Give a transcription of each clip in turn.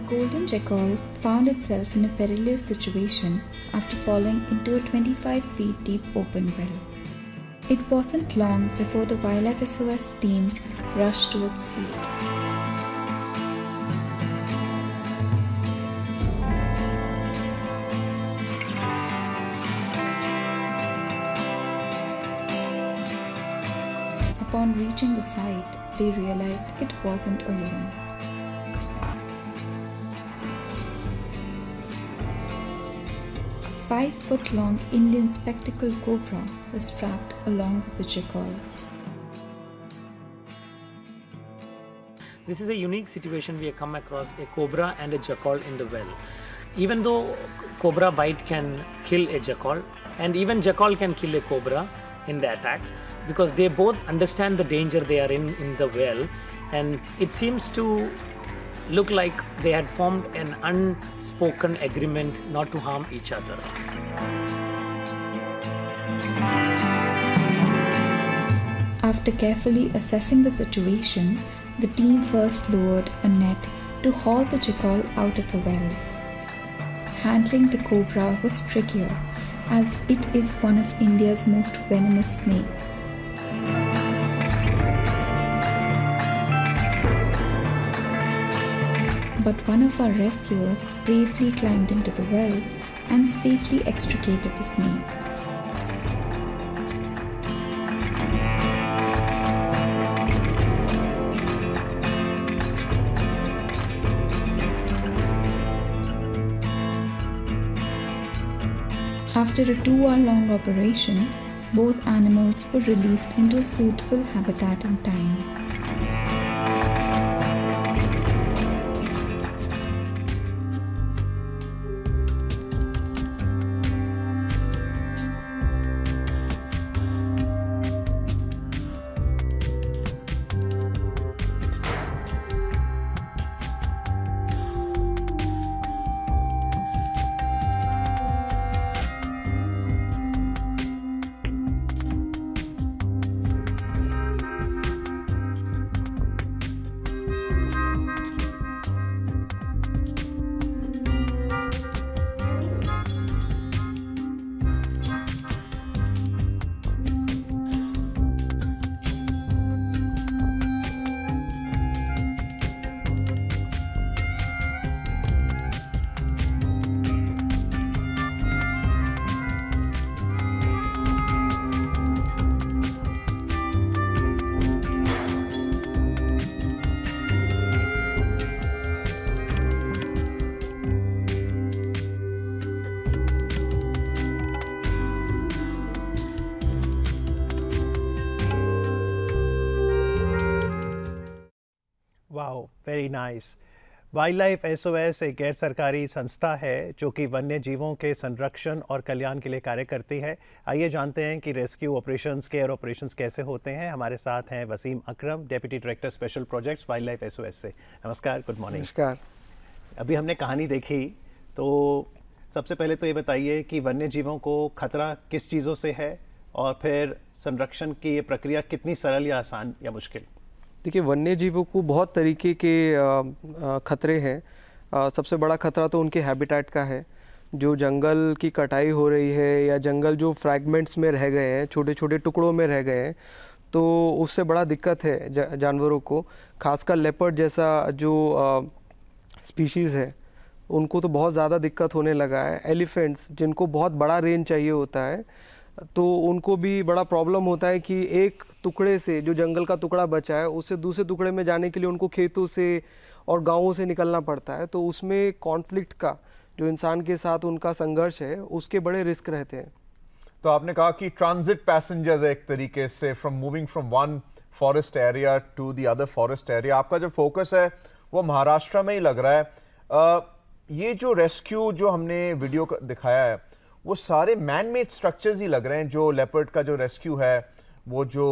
golden jackal found itself in a perilous situation after falling into a 25 feet deep open well. It wasn't long before the Wildlife SOS team rushed to its aid. Upon reaching the site, they realized it wasn't alone. A 5-foot-long Indian spectacled cobra was trapped along with the jackal. This is a unique situation. We have come across a cobra and a jackal in the well. Even though cobra bite can kill a jackal, and even jackal can kill a cobra in the attack, because they both understand the danger they are in the well, and it seems to look like they had formed an unspoken agreement not to harm each other. After carefully assessing the situation, the team first lowered a net to haul the jackal out of the well. Handling the cobra was trickier, as it is one of India's most venomous snakes. But one of our rescuers bravely climbed into the well and safely extricated the snake. After a 2-hour-long operation, both animals were released into a suitable habitat in time. Wow, very nice. Wild life SOS एक गैर सरकारी संस्था है जो कि वन्य जीवों के संरक्षण और कल्याण के लिए कार्य करती है। आइए जानते हैं कि रेस्क्यू ऑपरेशंस, केयर ऑपरेशंस कैसे होते हैं। हमारे साथ हैं Wasim Akram, deputy director special projects wildlife SOS से। नमस्कार, गुड मॉर्निंग। नमस्कार। अभी हमने कहानी देखी, तो सबसे पहले तो ये बताइए कि वन्य जीवों को खतरा किस चीज़ों से है, और फिर संरक्षण की ये प्रक्रिया कितनी सरल या आसान या मुश्किल? देखिए, वन्य जीवों को बहुत तरीके के खतरे हैं। सबसे बड़ा खतरा तो उनके हैबिटेट का है। जो जंगल की कटाई हो रही है या जंगल जो फ्रैगमेंट्स में रह गए हैं, छोटे छोटे टुकड़ों में रह गए हैं, तो उससे बड़ा दिक्कत है जानवरों को। खासकर लेपर्ड जैसा जो स्पीशीज़ है, उनको तो बहुत ज़्यादा दिक्कत होने लगा है। एलिफेंट्स, जिनको बहुत बड़ा रेंज चाहिए होता है, तो उनको भी बड़ा प्रॉब्लम होता है कि एक टुकड़े से, जो जंगल का टुकड़ा बचा है, उससे दूसरे टुकड़े में जाने के लिए उनको खेतों से और गांवों से निकलना पड़ता है। तो उसमें कॉन्फ्लिक्ट का, जो इंसान के साथ उनका संघर्ष है, उसके बड़े रिस्क रहते हैं। तो आपने कहा कि ट्रांजिट पैसेंजर्स एक तरीके से from moving from one forest area to the other forest area. आपका जो फोकस है वो महाराष्ट्र में ही लग रहा है। ये जो रेस्क्यू जो हमने वीडियो दिखाया है, वो सारे मैन मेड स्ट्रक्चर्स ही लग रहे हैं। जो लेपर्ड का जो रेस्क्यू है, वो जो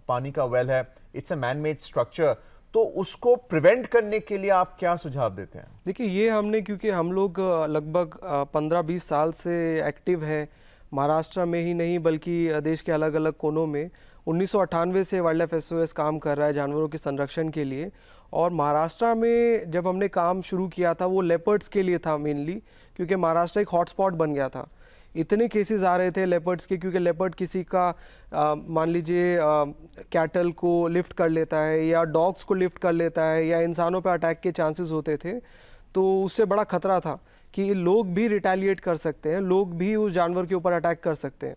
पानी का वेल है, it's a man made structure. तो उसको प्रिवेंट करने के लिए आप क्या सुझाव देते हैं? देखिए, ये हमने, क्योंकि हम लोग लगभग 15-20 साल से एक्टिव हैं, महाराष्ट्र में ही नहीं बल्कि देश के अलग अलग कोनों में। 1998 से वाइल्ड लाइफ एसओएस काम कर रहा है जानवरों के संरक्षण के लिए, और महाराष्ट्र में जब हमने काम शुरू किया था वो लेपर्ड्स के लिए था मेनली, क्योंकि महाराष्ट्र एक हॉटस्पॉट बन गया था। इतने केसेस आ रहे थे लेपर्ड्स के, क्योंकि लेपर्ड किसी का मान लीजिए कैटल को लिफ्ट कर लेता है या डॉग्स को लिफ्ट कर लेता है या इंसानों पर अटैक के चांसेस होते थे। तो उससे बड़ा खतरा था कि लोग भी रिटेलिएट कर सकते हैं, लोग भी उस जानवर के ऊपर अटैक कर सकते हैं।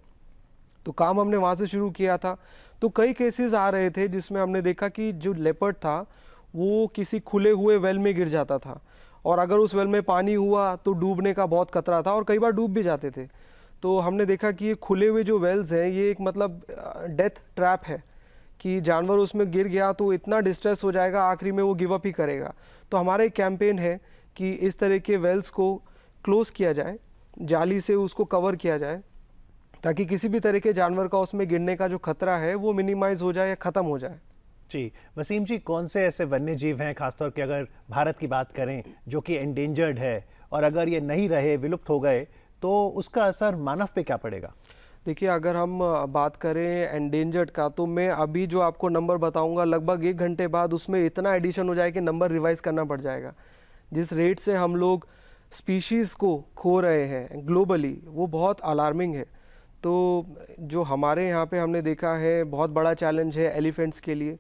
तो काम हमने वहाँ से शुरू किया था। तो कई केसेस आ रहे थे जिसमें हमने देखा कि जो लेपर्ड था वो किसी खुले हुए वेल में गिर जाता था, और अगर उस वेल में पानी हुआ तो डूबने का बहुत खतरा था और कई बार डूब भी जाते थे। तो हमने देखा कि ये खुले हुए जो वेल्स हैं ये एक मतलब डेथ ट्रैप है कि जानवर उसमें गिर गया तो इतना डिस्ट्रेस हो जाएगा, आखिरी में वो गिव अप ही करेगा। तो हमारा एक कैंपेन है कि इस तरह के वेल्स को क्लोज़ किया जाए, जाली से उसको कवर किया जाए, ताकि किसी भी तरह के जानवर का उसमें गिरने का जो खतरा है वो मिनिमाइज हो जाए या ख़त्म हो जाए। जी वसीम जी, कौन से ऐसे वन्य जीव हैं, खासतौर के अगर भारत की बात करें, जो कि एंडेंजर्ड है, और अगर ये नहीं रहे, विलुप्त हो गए, तो उसका असर मानव पे क्या पड़ेगा? देखिए, अगर हम बात करें एंडेंजर्ड का, तो मैं अभी जो आपको नंबर बताऊंगा लगभग 1 घंटे बाद उसमें इतना एडिशन हो जाए कि नंबर रिवाइज करना पड़ जाएगा। जिस रेट से हम लोग स्पीशीज़ को खो रहे हैं ग्लोबली, वो बहुत अलार्मिंग है। तो जो हमारे यहाँ पे हमने देखा है बहुत बड़ा चैलेंज है एलिफेंट्स के लिए।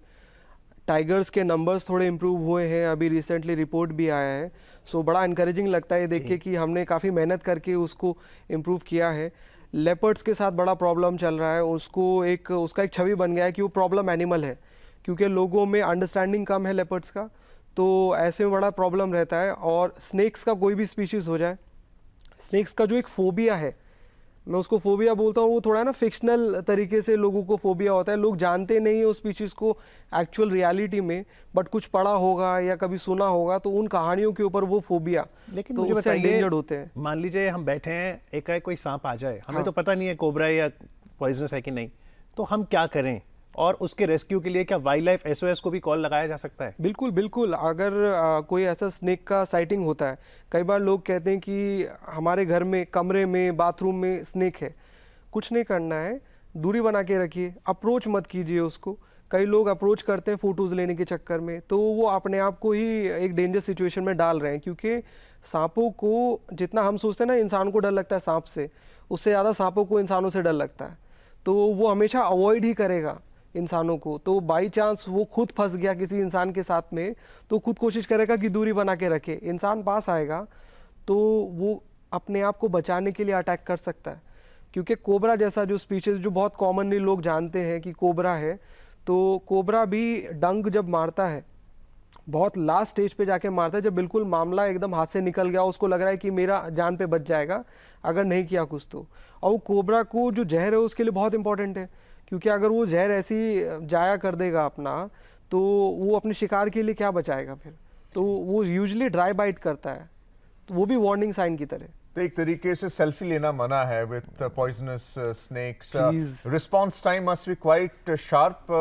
टाइगर्स के नंबर्स थोड़े इम्प्रूव हुए हैं, अभी रिसेंटली रिपोर्ट भी आया है। सो बड़ा इनकरेजिंग लगता है देख के कि हमने काफ़ी मेहनत करके उसको इम्प्रूव किया है। लेपर्ड्स के साथ बड़ा प्रॉब्लम चल रहा है, उसका एक छवि बन गया है कि वो प्रॉब्लम एनिमल है, क्योंकि लोगों में अंडरस्टैंडिंग कम है लेपर्ड्स का, तो ऐसे में बड़ा प्रॉब्लम रहता है। और स्नेक्स का कोई भी स्पीशीज़ हो जाए, स्नेक्स का जो एक फोबिया है, मैं उसको फोबिया बोलता हूँ, वो थोड़ा ना फिक्शनल तरीके से लोगों को फोबिया होता है। लोग जानते नहीं है उस स्पीशीज़ को एक्चुअल रियलिटी में, बट कुछ पढ़ा होगा या कभी सुना होगा, तो उन कहानियों के ऊपर वो फोबिया, लेकिन तो मुझे उससे बताइए, एंडेंजर्ड होते हैं। मान लीजिए हम बैठे हैं, एकाएक कोई सांप आ जाए, हमें तो पता नहीं है कोबरा या पॉइजनस है कि नहीं, तो हम क्या करें? और उसके रेस्क्यू के लिए क्या वाइल्ड लाइफ SOS को भी कॉल लगाया जा सकता है? बिल्कुल बिल्कुल। अगर कोई ऐसा स्नेक का साइटिंग होता है, कई बार लोग कहते हैं कि हमारे घर में, कमरे में, बाथरूम में स्नेक है, कुछ नहीं करना है, दूरी बना के रखिए, अप्रोच मत कीजिए उसको। कई लोग अप्रोच करते हैं फ़ोटोज़ लेने के चक्कर में, तो वो अपने आप को ही एक डेंजर सिचुएशन में डाल रहे हैं, क्योंकि सांपों को जितना हम सोचते हैं ना इंसान को डर लगता है सांप से, उससे ज़्यादा सांपों को इंसानों से डर लगता है। तो वो हमेशा अवॉइड ही करेगा इंसानों को। तो बाई चांस वो खुद फंस गया किसी इंसान के साथ में, तो खुद कोशिश करेगा कि दूरी बना के रखे। इंसान पास आएगा तो वो अपने आप को बचाने के लिए अटैक कर सकता है, क्योंकि कोबरा जैसा जो स्पीशीज़ जो बहुत कॉमनली लोग जानते हैं कि कोबरा है, तो कोबरा भी डंक जब मारता है, बहुत लास्ट स्टेज पे जाके मारता है, जब बिल्कुल मामला एकदम हाथ से निकल गया, उसको लग रहा है कि मेरा जान पे बच जाएगा अगर नहीं किया कुछ तो। और वो कोबरा को जो जहर है उसके लिए बहुत इंपॉर्टेंट है, क्योंकि अगर वो जहर ऐसी जाया कर देगा अपना, तो वो अपने शिकार के लिए क्या बचाएगा फिर। तो वो यूजुअली ड्राई बाइट करता है, तो वो भी वार्निंग साइन की तरह। तो एक तरीके से सेल्फी लेना मना है with poisonous snacks. Please. Response time must be quite sharp.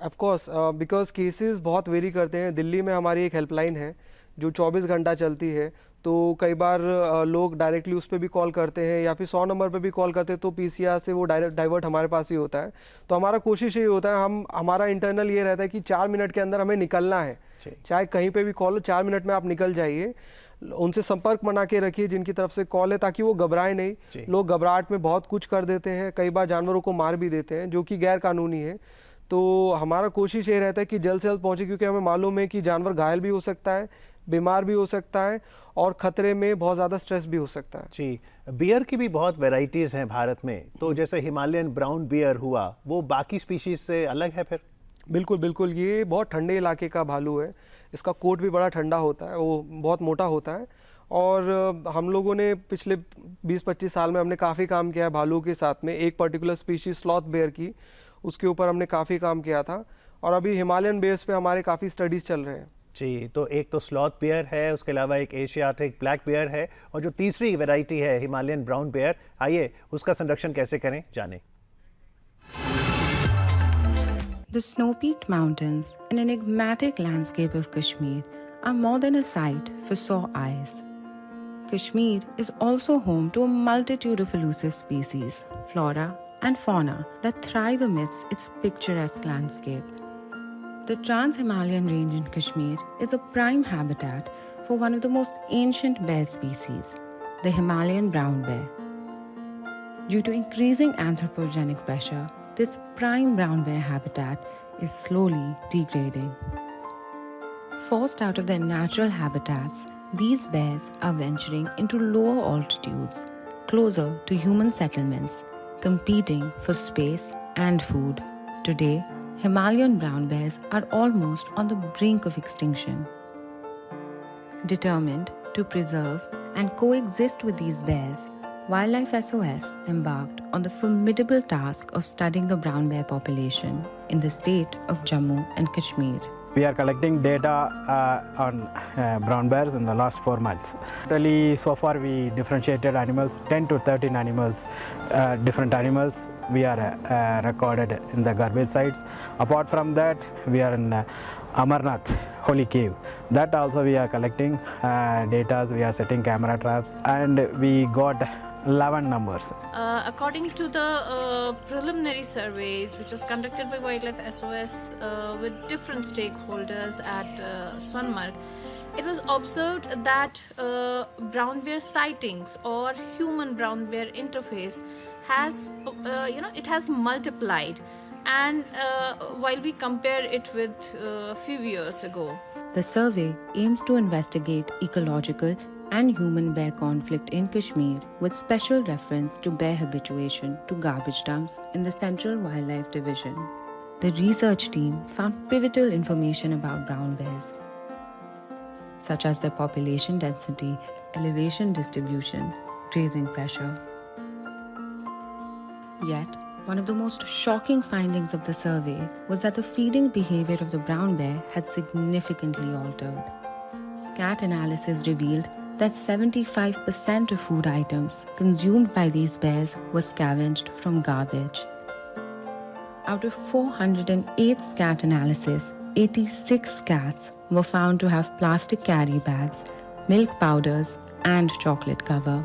Of course, because cases बहुत वेरी करते हैं। दिल्ली में हमारी एक हेल्पलाइन है जो 24 घंटा चलती है, तो कई बार लोग डायरेक्टली उस पर भी कॉल करते हैं या फिर 100 नंबर पे भी कॉल करते हैं, तो PCR से वो डायरेक्ट डाइवर्ट हमारे पास ही होता है। तो हमारा कोशिश ये होता है, हमारा इंटरनल ये रहता है कि 4 मिनट के अंदर हमें निकलना है, चाहे कहीं पे भी कॉल हो, 4 मिनट में आप निकल जाइए। उनसे संपर्क बना के रखिए जिनकी तरफ से कॉल है, ताकि वो घबराए नहीं। लोग घबराहट में बहुत कुछ कर देते हैं, कई बार जानवरों को मार भी देते हैं, जो कि गैर कानूनी है। तो हमारा कोशिश ये रहता है कि जल्द से जल्द पहुंचे, क्योंकि हमें मालूम है कि जानवर घायल भी हो सकता है, बीमार भी हो सकता है, और खतरे में बहुत ज़्यादा स्ट्रेस भी हो सकता है। जी, बियर की भी बहुत वैरायटीज़ हैं भारत में, तो जैसे हिमालयन ब्राउन बियर हुआ, वो बाकी स्पीशीज से अलग है फिर? बिल्कुल बिल्कुल, ये बहुत ठंडे इलाके का भालू है, इसका कोट भी बड़ा ठंडा होता है, वो बहुत मोटा होता है। और हम लोगों ने पिछले 20-25 साल में हमने काफ़ी काम किया है भालू के साथ में। एक पर्टिकुलर स्पीशीज स्लॉथ बेयर की, उसके ऊपर हमने काफ़ी काम किया था, और अभी हिमालयन बेयर्स पे हमारे काफ़ी स्टडीज़ चल रहे हैं। जी, तो एक तो स्लॉथ बियर है, उसके अलावा एक एशियाटिक ब्लैक बियर है, और जो तीसरी वैरायटी है हिमालयन ब्राउन बियर, आइए उसका संरक्षण कैसे करें जानें। The snow-peaked mountains, an enigmatic landscape of Kashmir, are more than a sight for sore eyes. Kashmir is also home to a multitude of elusive species, flora and fauna that thrive amidst its picturesque landscape. The Trans-Himalayan range in Kashmir is a prime habitat for one of the most ancient bear species, the Himalayan brown bear. Due to increasing anthropogenic pressure, this prime brown bear habitat is slowly degrading. Forced out of their natural habitats, these bears are venturing into lower altitudes, closer to human settlements, competing for space and food. Today, Himalayan brown bears are almost on the brink of extinction. Determined to preserve and coexist with these bears, Wildlife SOS embarked on the formidable task of studying the brown bear population in the state of Jammu and Kashmir. We are collecting data on brown bears in the last 4 months. Totally, so far we differentiated animals, 10 to 13 animals, different animals we are recorded in the garbage sites. Apart from that, we are in Amarnath, Holy Cave. That also we are collecting data, we are setting camera traps, and we got 11 numbers. According to the preliminary surveys which was conducted by Wildlife SOS with different stakeholders at Sonmarg, it was observed that brown bear sightings or human brown bear interface has it has multiplied, and while we compare it with a few years ago. The survey aims to investigate ecological and human-bear conflict in Kashmir with special reference to bear habituation to garbage dumps in the Central Wildlife Division. The research team found pivotal information about brown bears, such as their population density, elevation distribution, grazing pressure. Yet, one of the most shocking findings of the survey was that the feeding behavior of the brown bear had significantly altered. Scat analysis revealed that 75% of food items consumed by these bears were scavenged from garbage. Out of 408 scat analyses, 86 scats were found to have plastic carry bags, milk powders, and chocolate cover.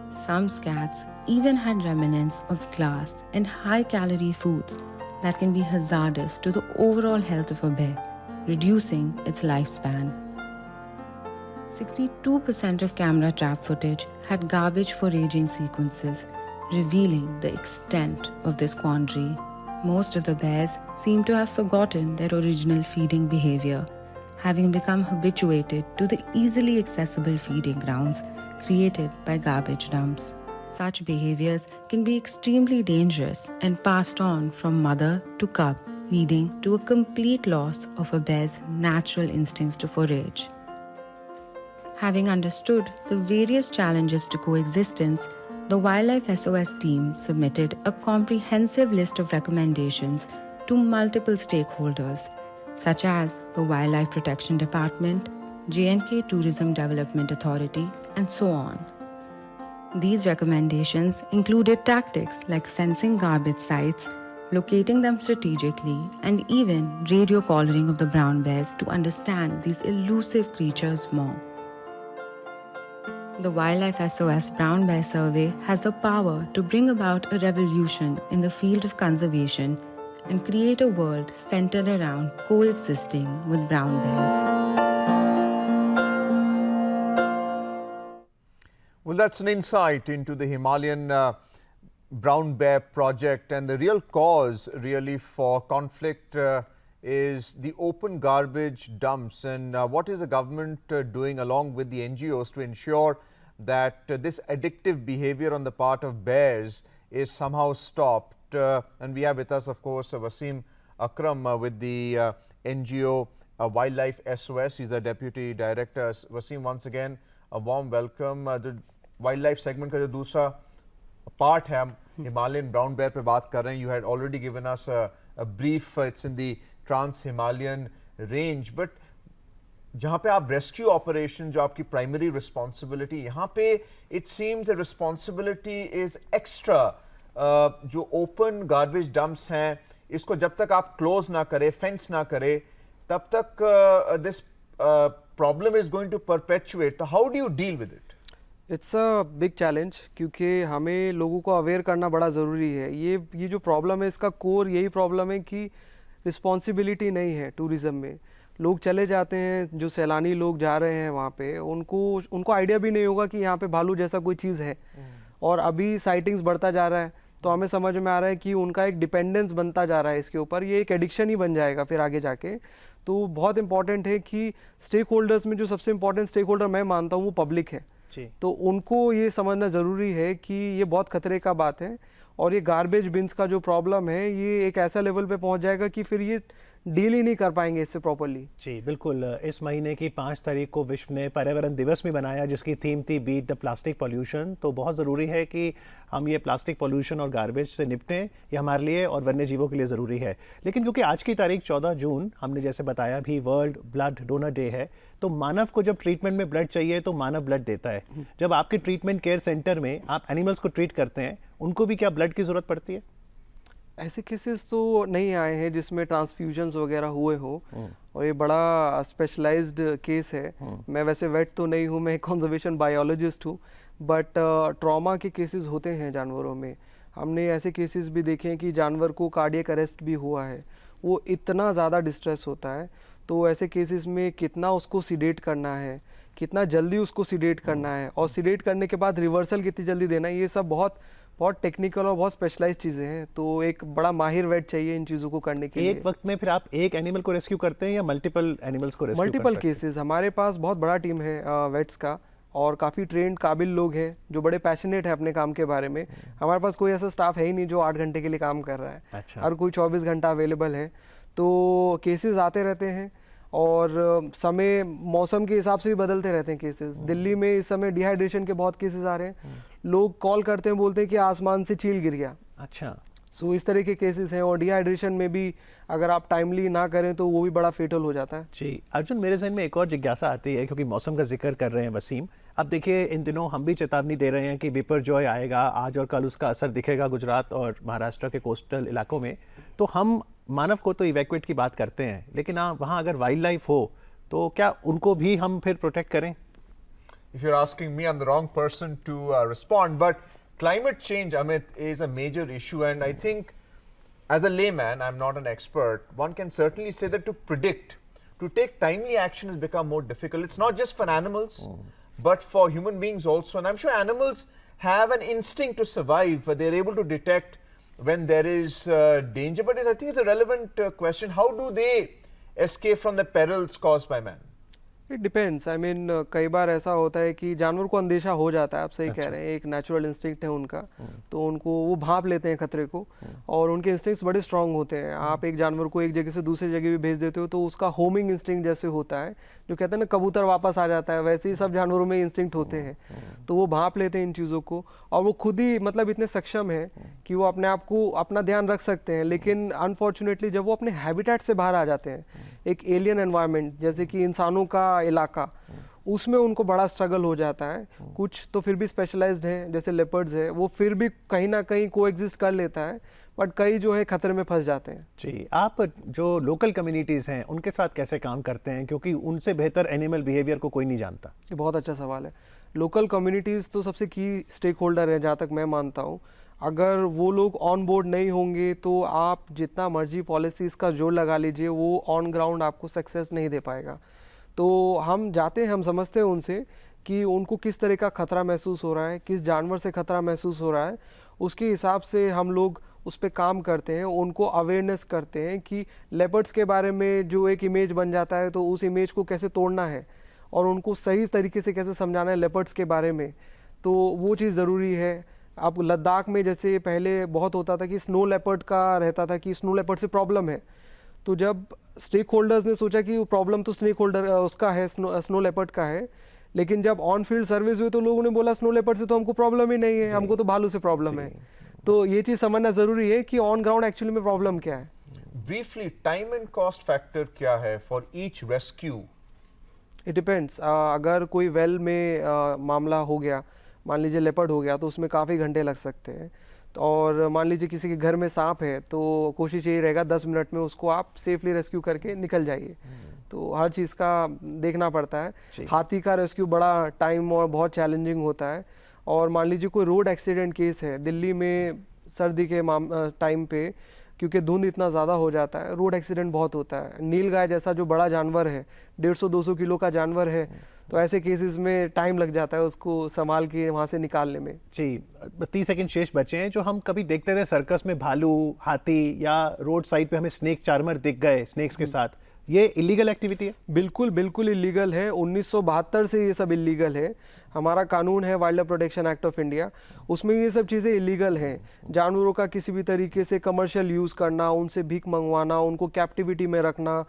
Some scats even had remnants of glass and high-calorie foods that can be hazardous to the overall health of a bear, reducing its lifespan. 62% of camera trap footage had garbage foraging sequences, revealing the extent of this quandary. Most of the bears seem to have forgotten their original feeding behavior, having become habituated to the easily accessible feeding grounds created by garbage dumps. Such behaviors can be extremely dangerous and passed on from mother to cub, leading to a complete loss of a bear's natural instincts to forage. Having understood the various challenges to coexistence, the Wildlife SOS team submitted a comprehensive list of recommendations to multiple stakeholders, such as the Wildlife Protection Department, J&K Tourism Development Authority, and so on. These recommendations included tactics like fencing garbage sites, locating them strategically, and even radio collaring of the brown bears to understand these elusive creatures more. The Wildlife SOS Brown Bear Survey has the power to bring about a revolution in the field of conservation and create a world centered around coexisting with brown bears. Well, that's an insight into the Himalayan brown bear project, and the real cause really for conflict is the open garbage dumps. And what is the government doing along with the NGOs to ensure that this addictive behavior on the part of bears is somehow stopped? And we have with us, of course, Wasim Akram with the NGO Wildlife SOS. He's the Deputy Director. Wasim, once again, a warm welcome. The wildlife segment का जो दूसरा part है, हम Himalayan brown bear पे बात कर रहे हैं. You had already given us a brief. It's in the Trans-Himalayan range. But जहाँ पे आप rescue operation, जो आपकी primary responsibility, यहाँ पे it seems the responsibility is extra. जो open garbage dumps हैं, इसको जब तक आप close ना करें, fence ना करें, तब तक this problem is going to perpetuate. So how do you deal with it? It's a big challenge, क्योंकि हमें लोगों को अवेयर करना बड़ा ज़रूरी है. ये जो प्रॉब्लम है, इसका कोर यही प्रॉब्लम है कि रिस्पॉन्सिबिलिटी नहीं है टूरिज़्म में। लोग चले जाते हैं, जो सैलानी लोग जा रहे हैं वहाँ पे, उनको आइडिया भी नहीं होगा कि यहाँ पे भालू जैसा कोई चीज़ है। और अभी साइटिंग्स बढ़ता जा रहा है, तो हमें समझ में आ रहा है कि उनका एक डिपेंडेंस बनता जा रहा है इसके ऊपर, ये एक एडिक्शन ही बन जाएगा फिर आगे जाके। तो बहुत इंपॉर्टेंट है कि स्टेक होल्डर्स में जो सबसे इंपॉर्टेंट स्टेक होल्डर मैं मानता हूँ वो पब्लिक है। तो उनको ये समझना ज़रूरी है कि ये बहुत खतरे का बात है, और ये गार्बेज बिन्स का जो प्रॉब्लम है ये एक ऐसा लेवल पे पहुंच जाएगा कि फिर ये डील ही नहीं कर पाएंगे इससे प्रॉपर्ली। जी बिल्कुल। इस महीने की 5 तारीख को विश्व ने पर्यावरण दिवस भी बनाया, जिसकी थीम थी बीट द प्लास्टिक पॉल्यूशन। तो बहुत ज़रूरी है कि हम ये प्लास्टिक पॉल्यूशन और गार्बेज से निपटें, ये हमारे लिए और वन्य जीवों के लिए ज़रूरी है। लेकिन क्योंकि आज की तारीख 14 जून, हमने जैसे बताया भी वर्ल्ड ब्लड डोनर डे है, तो मानव को जब ट्रीटमेंट में ब्लड चाहिए तो मानव ब्लड देता है। जब आपके ट्रीटमेंट केयर सेंटर में आप एनिमल्स को ट्रीट करते हैं, उनको भी क्या ब्लड की ज़रूरत पड़ती है? ऐसे केसेस तो नहीं आए हैं जिसमें ट्रांसफ्यूजन्स वगैरह हुए हो, और ये बड़ा स्पेशलाइज्ड केस है। मैं वैसे वेट तो नहीं हूँ, मैं कंजर्वेशन बायोलॉजिस्ट हूँ, बट ट्रॉमा के केसेस होते हैं जानवरों में। हमने ऐसे केसेस भी देखे हैं कि जानवर को कार्डियक अरेस्ट भी हुआ है, वो इतना ज़्यादा डिस्ट्रेस होता है। तो ऐसे केसेस में कितना उसको सीडेट करना है, कितना जल्दी उसको सीडेट करना है, और सीडेट करने के बाद रिवर्सल कितनी जल्दी देना है, ये सब बहुत बहुत टेक्निकल और बहुत स्पेशलाइज्ड चीज़ें हैं। तो एक बड़ा माहिर वेट चाहिए इन चीज़ों को करने के लिए। एक वक्त में फिर आप एक एनिमल को रेस्क्यू करते हैं या मल्टीपल एनिमल्स को रेस्क्यू? Multiple cases. हमारे पास बहुत बड़ा टीम है वेट्स का, और काफ़ी ट्रेंड काबिल लोग हैं जो बड़े पैशनेट है अपने काम के बारे में। हमारे पास कोई ऐसा स्टाफ है ही नहीं जो 8 घंटे के लिए काम कर रहा है। अच्छा। हर कोई 24 घंटा अवेलेबल है। तो केसेस आते रहते हैं, और समय मौसम के हिसाब से भी बदलते रहते हैं केसेस। दिल्ली में इस समय डिहाइड्रेशन के बहुत केसेस आ रहे हैं। लोग कॉल करते हैं, बोलते हैं कि आसमान से चील गिर गया। अच्छा। सो इस तरह के केसेस हैं, और डिहाइड्रेशन में भी अगर आप टाइमली ना करें तो वो भी बड़ा फेटल हो जाता है। जी अर्जुन, मेरे जहन में एक और जिज्ञासा आती है, क्योंकि मौसम का जिक्र कर रहे हैं वसीम। अब देखिए, इन दिनों हम भी चेतावनी दे रहे हैं कि बिपरजॉय आएगा, आज और कल उसका असर दिखेगा गुजरात और महाराष्ट्र के कोस्टल इलाकों में। तो हम मानव को तो इवैक्यूएट की बात करते हैं, लेकिन वहाँ अगर वाइल्ड लाइफ हो तो क्या उनको भी हम फिर प्रोटेक्ट करें? If you're asking me, I'm the wrong person to respond. But climate change, Amit, is a major issue, and I think, as a layman, I'm not an expert, one can certainly say that to predict, to take timely action has become more difficult. It's not just for animals, but for human beings also. And I'm sure animals have an instinct to survive. They're able to detect when there is danger. But I think it's a relevant question. How do they escape from the perils caused by man? It depends. I mean कई बार ऐसा होता है कि जानवर को अंदेशा हो जाता है, आप सही कह रहे हैं, एक नेचुरल इंस्टिंक्ट है उनका, तो उनको वो भांप लेते हैं खतरे को, और उनके इंस्टिंक्ट्स बड़े स्ट्रांग होते हैं। आप एक जानवर को एक जगह से दूसरी जगह भी भेज देते हो तो उसका होमिंग इंस्टिंक्ट जैसे होता है, जो कहते हैं ना कबूतर वापस आ जाता है, वैसे ही सब जानवरों में इंस्टिंक्ट होते हैं। तो वो भांप लेते हैं इन चीज़ों को, और वो खुद ही मतलब इतने सक्षम है कि वो अपने आप को अपना ध्यान रख सकते हैं। लेकिन अनफॉर्चुनेटली जब वो अपने हैबिटेट से बाहर आ जाते हैं, एक एलियन एनवायरनमेंट जैसे कि इंसानों का इलाका, उसमें उनको बड़ा स्ट्रगल हो जाता है। कुछ तो फिर भी स्पेशलाइज्ड हैं, जैसे लेपर्ड्स है, वो फिर भी कहीं ना कहीं कोएग्जिस्ट कर लेता है, बट कई जो है खतरे में फंस जाते हैं। जी, आप जो लोकल कम्युनिटीज़ हैं उनके साथ कैसे काम करते हैं, क्योंकि उनसे बेहतर एनिमल बिहेवियर को कोई नहीं जानता? ये बहुत अच्छा सवाल है। लोकल कम्युनिटीज़ तो सबसे की स्टेक होल्डर है जहाँ तक मैं मानता हूँ। अगर वो लोग ऑन बोर्ड नहीं होंगे तो आप जितना मर्जी पॉलिसीज़ का जोर लगा लीजिए, वो ऑन ग्राउंड आपको सक्सेस नहीं दे पाएगा। तो हम जाते हैं, हम समझते हैं उनसे कि उनको किस तरह का खतरा महसूस हो रहा है, किस जानवर से खतरा महसूस हो रहा है, उसके हिसाब से हम लोग उस पर काम करते हैं, उनको अवेयरनेस करते हैं कि लेपर्ड्स के बारे में जो एक इमेज बन जाता है तो उस इमेज को कैसे तोड़ना है, और उनको सही तरीके से कैसे समझाना है लेपर्ड्स के बारे में। तो वो चीज़ ज़रूरी है। अब लद्दाख में जैसे पहले बहुत होता था कि स्नो लेपर्ड का रहता था कि स्नो लेपर्ड से प्रॉब्लम है, तो जब स्टेक होल्डर्स ने सोचा कि वो प्रॉब्लम तो स्नेक होल्डर उसका है, स्नो लेपर्ड का है, लेकिन जब ऑन फील्ड सर्विस हुई तो लोगों ने बोला स्नो लेपर्ड से तो हमको प्रॉब्लम ही नहीं है, हमको तो भालू से प्रॉब्लम है। तो ये चीज़ समझना ज़रूरी है कि ऑन ग्राउंड एक्चुअली में प्रॉब्लम क्या है। Briefly, time and cost factor क्या है for each rescue? It depends. अगर कोई वेल में मामला हो गया, मान लीजिए लेपर्ड हो गया, तो उसमें काफ़ी घंटे लग सकते हैं। और मान लीजिए किसी के घर में सांप है तो कोशिश यही रहेगा 10 मिनट में उसको आप सेफली रेस्क्यू करके निकल जाइए। तो हर चीज़ का देखना पड़ता है। हाथी का रेस्क्यू बड़ा टाइम और बहुत चैलेंजिंग होता है। और मान लीजिए कोई रोड एक्सीडेंट केस है, दिल्ली में सर्दी के टाइम पे क्योंकि धुंध इतना ज़्यादा हो जाता है, रोड एक्सीडेंट बहुत होता है। नीलगाय जैसा जो बड़ा जानवर है, 150-200 किलो का जानवर है, तो ऐसे केसेस में टाइम लग जाता है उसको संभाल के वहाँ से निकालने में। जी 30 सेकंड शेष बचे हैं। जो हम कभी देखते थे सर्कस में भालू, हाथी या रोड साइड पे हमें स्नेक चार्मर दिख गए स्नेक्स के साथ, ये इलीगल एक्टिविटी है? बिल्कुल बिल्कुल इलीगल है। 1972 से ये सब इलीगल है। हमारा कानून है wild life protection act of India, उसमें ये सब चीज़ें इलीगल हैं। जानवरों का किसी भी तरीके से कमर्शियल यूज़ करना, उनसे भीख मंगवाना, उनको कैप्टिविटी में रखना,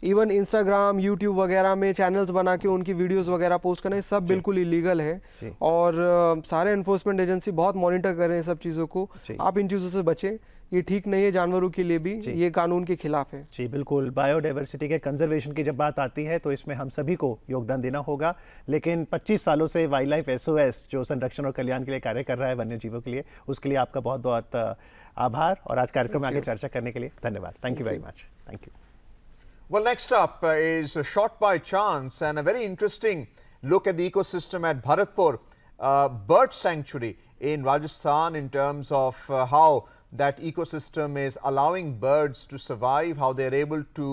इवन इंस्टाग्राम, यूट्यूब वगैरह में चैनल्स बना के उनकी वीडियोस वगैरह पोस्ट करना, ये सब बिल्कुल इलीगल है। और सारे एनफोर्समेंट एजेंसी बहुत मॉनिटर कर रहे हैं सब चीज़ों को। आप इन चीज़ों से बचें, ये ठीक नहीं है जानवरों के लिए भी, ये कानून के खिलाफ है। जी बिल्कुल। बायोडाइवर्सिटी के कंजर्वेशन की जब बात आती है तो इसमें हम सभी को योगदान देना होगा, लेकिन 25 सालों से वाइल्ड लाइफ SOS जो संरक्षण और कल्याण के लिए कार्य कर रहा है वन्य जीवों के लिए, उसके लिए आपका बहुत बहुत आभार और आज कार्यक्रम में आगे चर्चा करने के लिए धन्यवाद। Thank you very much. Thank you. Well, next up is Shot by Chance and a very interesting look at the ecosystem at Bharatpur Bird Sanctuary in Rajasthan in terms of how that ecosystem is allowing birds to survive, how they're able to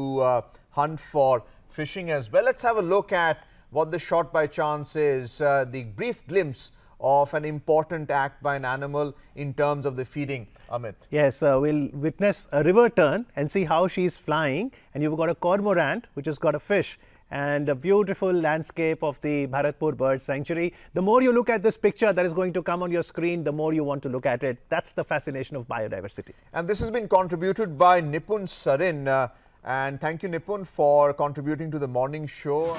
hunt for fishing as well. Let's have a look at what the Shot by Chance is, the brief glimpse of an important act by an animal in terms of the feeding. Amit. Yes, we'll witness a river turn and see how she's flying, and you've got a cormorant which has got a fish and a beautiful landscape of the Bharatpur Bird Sanctuary. The more you look at this picture that is going to come on your screen, the more you want to look at it. That's the fascination of biodiversity. And this has been contributed by Nipun Sarin. And thank you, Nipun, for contributing to the morning show.